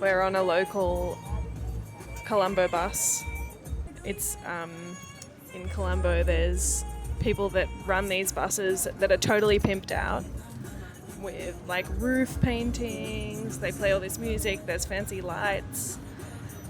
We're on a local Colombo bus. It's in Colombo. There's people that run these buses that are totally pimped out with like roof paintings. They play all this music. There's fancy lights.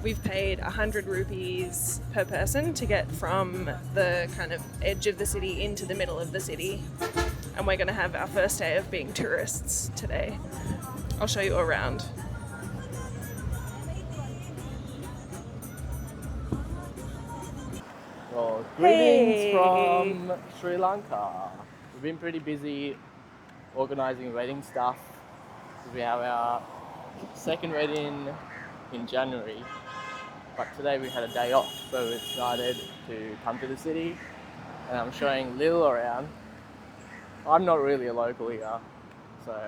We've paid 100 rupees per person to get from the kind of edge of the city into the middle of the city. And we're going to have our first day of being tourists today. I'll show you around. Well, greetings from Sri Lanka. We've been pretty busy organising wedding stuff. We have our second wedding in January, but today we had a day off, so we decided to come to the city, and I'm showing Lil around. I'm not really a local here, so...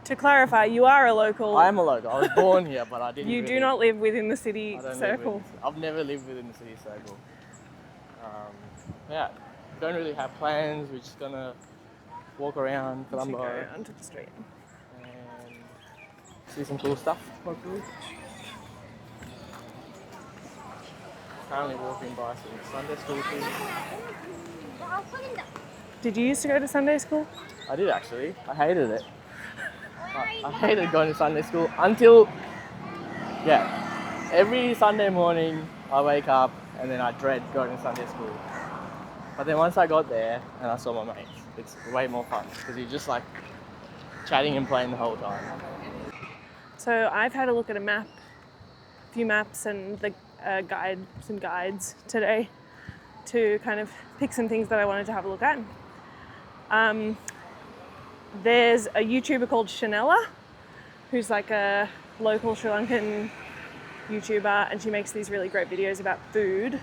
To clarify, you are a local. I am a local. I was born here, but I didn't You do not live within the city circle. I've never lived within the city circle. Yeah, don't really have plans. We're just gonna walk around Colombo. Go onto the street. And see some cool stuff, hopefully. Currently walking by some Sunday school kids. Did you used to go to Sunday school? I did actually. I hated it. I hated going to Sunday school until, every Sunday morning I wake up and then I dread going to Sunday school. But then once I got there and I saw my mates, it's way more fun because you're just like chatting and playing the whole time. So I've had a look at a few maps and the some guides today to kind of pick some things that I wanted to have a look at. There's a YouTuber called Chanella, who's like a local Sri Lankan YouTuber, and she makes these really great videos about food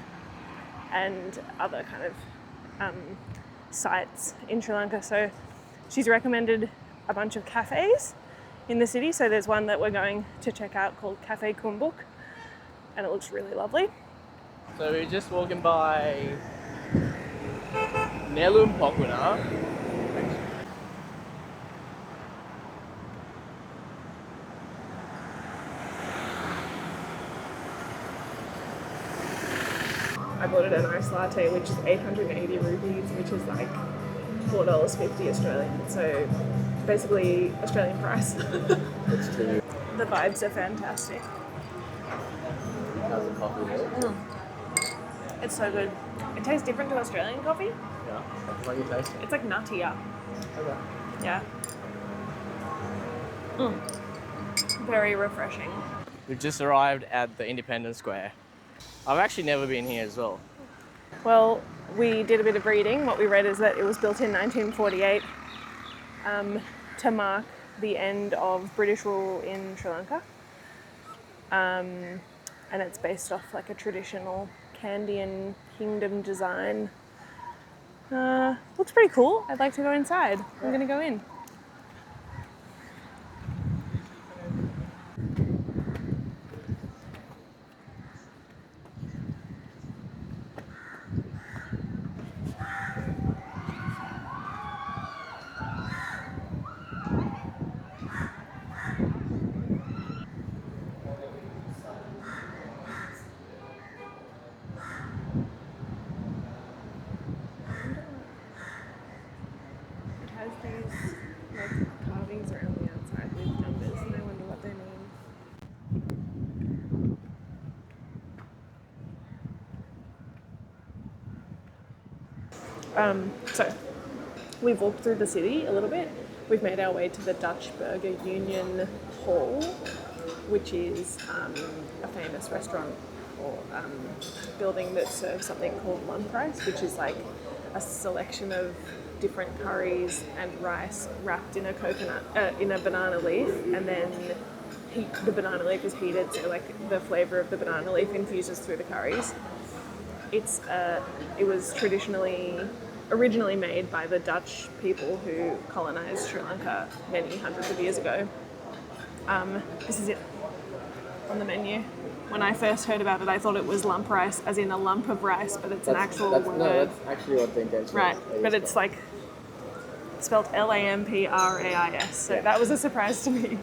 and other kind of sites in Sri Lanka. So she's recommended a bunch of cafes in the city. So there's one that we're going to check out called Cafe Kumbuk, and it looks really lovely. So we're just walking by Nelum Pokuna. I bought it an iced latte, which is 880 rupees, which is like $4.50 Australian. So basically Australian price. It's true. The vibes are fantastic. How's the coffee? It's so good. It tastes different to Australian coffee. Yeah. What do you taste? It's like nuttier. Okay. Yeah. Very refreshing. We've just arrived at the Independence Square. I've actually never been here as well. Well, we did a bit of reading. What we read is that it was built in 1948 to mark the end of British rule in Sri Lanka. And it's based off like a traditional Kandyan kingdom design. Looks pretty cool. I'd like to go inside. I'm going to go in. These like carvings around the outside with numbers, and I wonder what they mean. So we've walked through the city a little bit. We've made our way to the Dutch Burger Union Hall, which is a famous restaurant or building that serves something called Lamprais, which is like a selection of different curries and rice wrapped in a banana leaf, and then the banana leaf is heated, so like the flavour of the banana leaf infuses through the curries. It was originally made by the Dutch people who colonised Sri Lanka many hundreds of years ago. This is it on the menu. When I first heard about it, I thought it was Lamprais, as in a lump of rice, but it's an actual word. No, that's actually what the intention right, but it's like spelled Lamprais, so that was a surprise to me.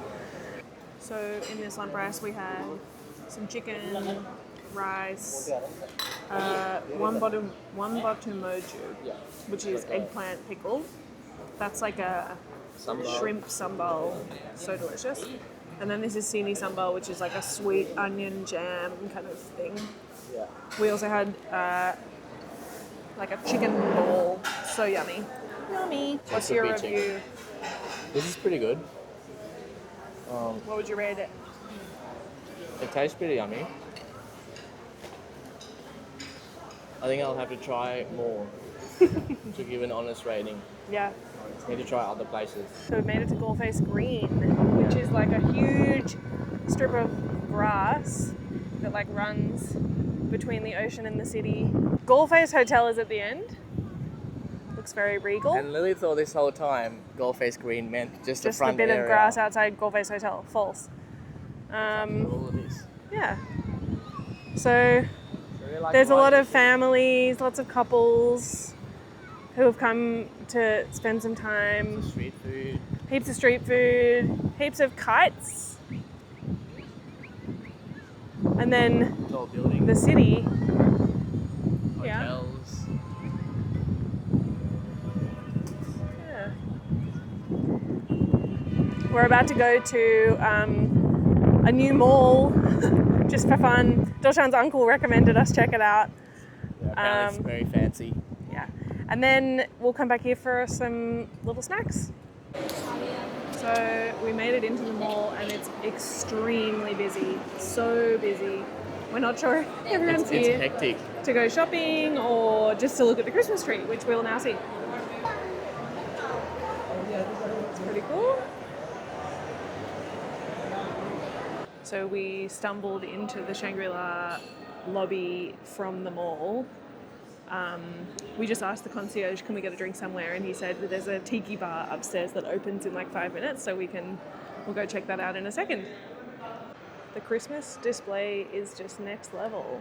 So in this Lamprais we had some chicken, rice, one botu moju, which is eggplant pickle. That's like a shrimp sambal, so delicious. And then this is sini sambal, which is like a sweet onion jam kind of thing. Yeah. We also had like a chicken ball, so yummy. Yummy. What's your review? This is pretty good. What would you rate it? It tastes pretty yummy. I think I'll have to try more to give an honest rating. Yeah. Need to try other places. So we made it to Galle Green, which is like a huge strip of grass that like runs between the ocean and the city. Galle Hotel is at the end. Looks very regal. And Lily thought this whole time Galle Green meant just the front a bit area. of grass outside Galle Hotel. False. All of this. Yeah. So there's a lot of families, lots of couples who have come to spend some time. Street food. Heaps of street food, heaps of kites. And then Tall buildings. the city. Hotels. Yeah. We're about to go to a new mall just for fun. Doshan's uncle recommended us check it out. Yeah, apparently it's very fancy. Yeah. And then we'll come back here for some little snacks. So we made it into the mall and it's extremely busy. So busy. We're not sure if everyone's here It's hectic. to go shopping or just to look at the Christmas tree, which we'll now see. It's pretty cool. So we stumbled into the Shangri-La lobby from the mall. We just asked the concierge, can we get a drink somewhere? And he said that there's a tiki bar upstairs that opens in like 5 minutes, so we'll go check that out in a second. The Christmas display is just next level.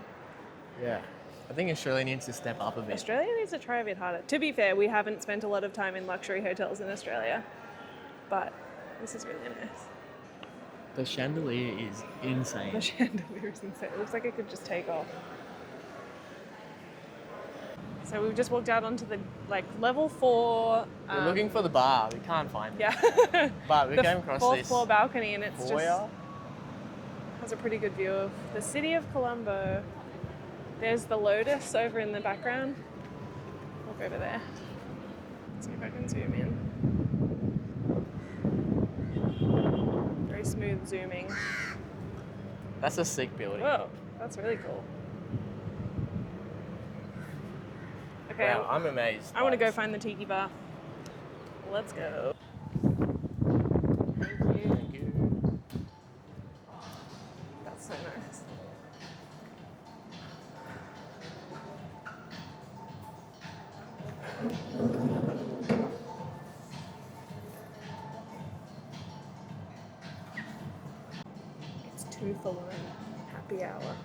Yeah. I think Australia needs to step up a bit. Australia needs to try a bit harder. To be fair, we haven't spent a lot of time in luxury hotels in Australia, but this is really nice. The chandelier is insane. The chandelier is insane. It looks like it could just take off. So we've just walked out onto the level 4. We're looking for the bar. We can't find it. Yeah. But we came across fourth this floor balcony, and it's foyer. just has a pretty good view of the city of Colombo. There's the Lotus over in the background. Walk over there. See if I can zoom in. Very smooth zooming. That's a sick building. Whoa, that's really cool. Okay, Wow, I'm amazed. I want to go find the tiki bar. Let's go. Thank you. That's so nice. It's 2 for 1 happy hour.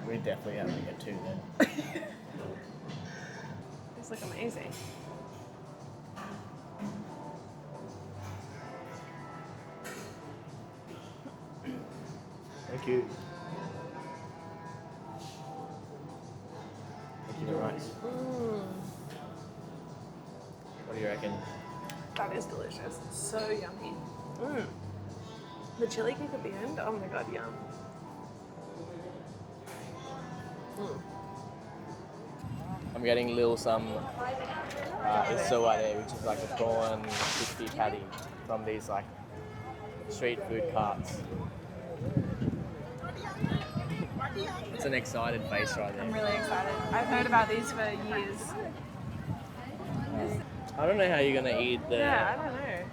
We definitely have to get 2 then. These look amazing. Thank you. Thank you very much. What do you reckon? That is delicious. So yummy. The chili kick at the end, oh my god, yum. I'm getting Lil some Isso Vadai, which is like a prawn crispy patty from these like street food carts. It's an excited face right I'm there. really excited. I've heard about these for years. I don't know how you're gonna eat the Yeah, I don't know.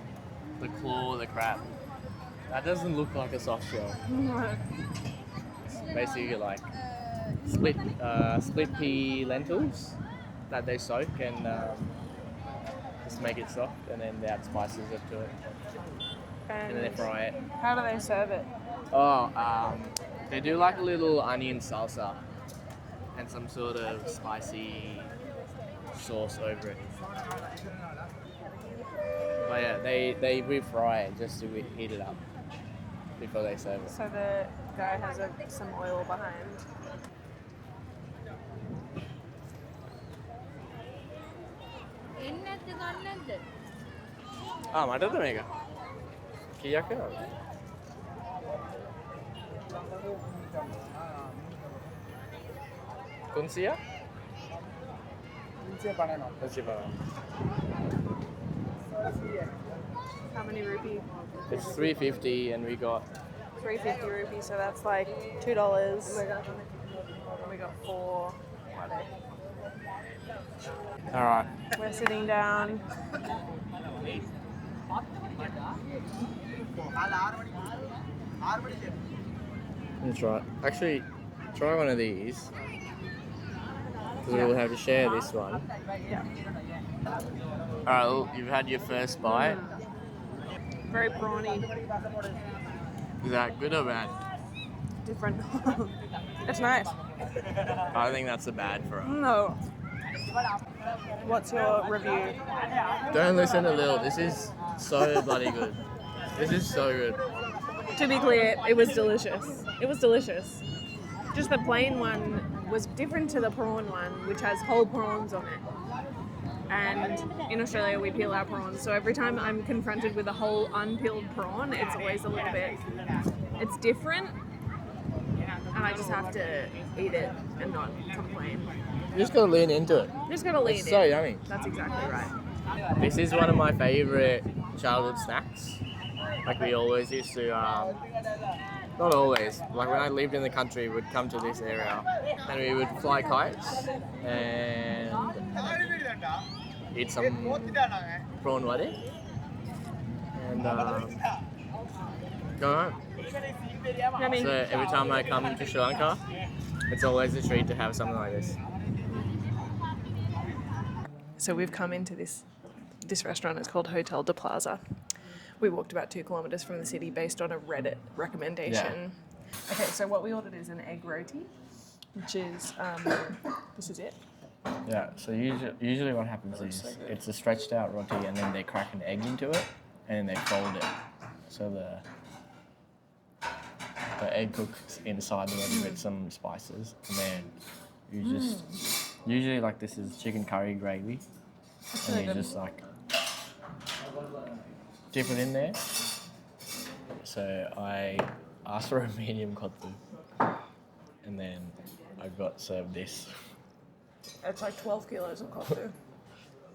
the claw, the crab. That doesn't look like a soft shell. It's basically like split pea lentils that they soak and just make it soft, and then they add spices to it, and then they fry it. How do they serve it? They do like a little onion salsa and some sort of spicy sauce over it. But yeah, they refry it just to heat it up. before they serve it. So the guy has some oil behind. මටද මේක? කීයක් වෙනවද? කුන්සිය? කුන්සිය පනනවා. How many rupee? It's 350 and we got 350 rupees, so that's like $2. We got 4. alright. We're sitting down. That's right. Actually, try one of these. Because we'll have to share this one. Yeah. Alright, well, you've had your first bite. Very prawny. Is that good or bad? Different. It's nice. I think that's a bad for us. No. What's your review? Don't listen to Lil. This is so bloody good. This is so good. To be clear, it was delicious. It was delicious. Just the plain one was different to the prawn one, which has whole prawns on it. And in Australia, we peel our prawns. So every time I'm confronted with a whole unpeeled prawn, it's always a little bit, it's different. And I just have to eat it and not complain. You just gotta lean into it. You just gotta lean It's in. so yummy. That's exactly right. This is one of my favourite childhood snacks. Like we always used to, not always, like when I lived in the country, we'd come to this area and we would fly kites and eat some prawn wadi and go home. Yummy. So every time I come to Sri Lanka, it's always a treat to have something like this. So we've come into this restaurant. It's called Hotel de Plaza. We walked about 2 kilometres from the city based on a Reddit recommendation. Yeah. Okay, so what we ordered is an egg roti, which is, this is it. Yeah, so usually what happens is it's a stretched out roti and then they crack an egg into it and then they fold it. So the egg cooks inside the roti with some spices and then you just, usually like this is chicken curry gravy and you just like dip it in there. So I asked for a medium kottu and then I got served this. It's like 12 kilos of kottu.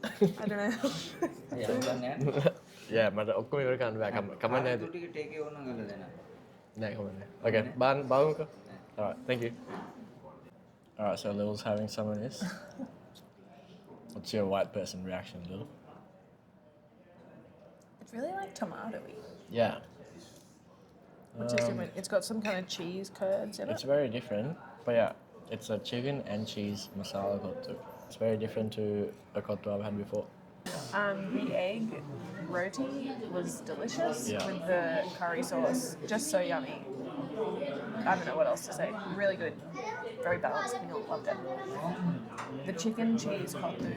I don't know. Yeah, but ඔක්කොම ඉවර කරන්න බෑ. කමන්න නේද? නෑ කමන්න. Okay, බලමුකෝ. Alright, thank you. Alright, so Lil's having some of this. What's your white person reaction, Lil? It's really like tomato-y, Yeah. which is different. It's got some kind of cheese curds in It's it. very different, but yeah, it's a chicken and cheese masala kottu. It's very different to a kottu I've had before. The egg roti was delicious Yeah. with the curry sauce. Just so yummy. I don't know what else to say. Really good. Very balanced meal. Loved it. The chicken cheese kottu,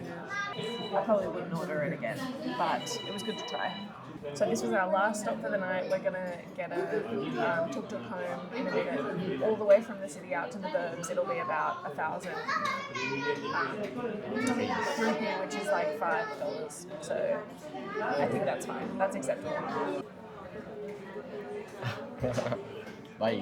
I probably wouldn't order it again, but it was good to try. So this was our last stop for the night. We're going to get a tuk-tuk home in a minute. All the way from the city out to the burbs, it'll be about 1,000 rupee, which is like $5. So I think that's fine. That's acceptable. Bye.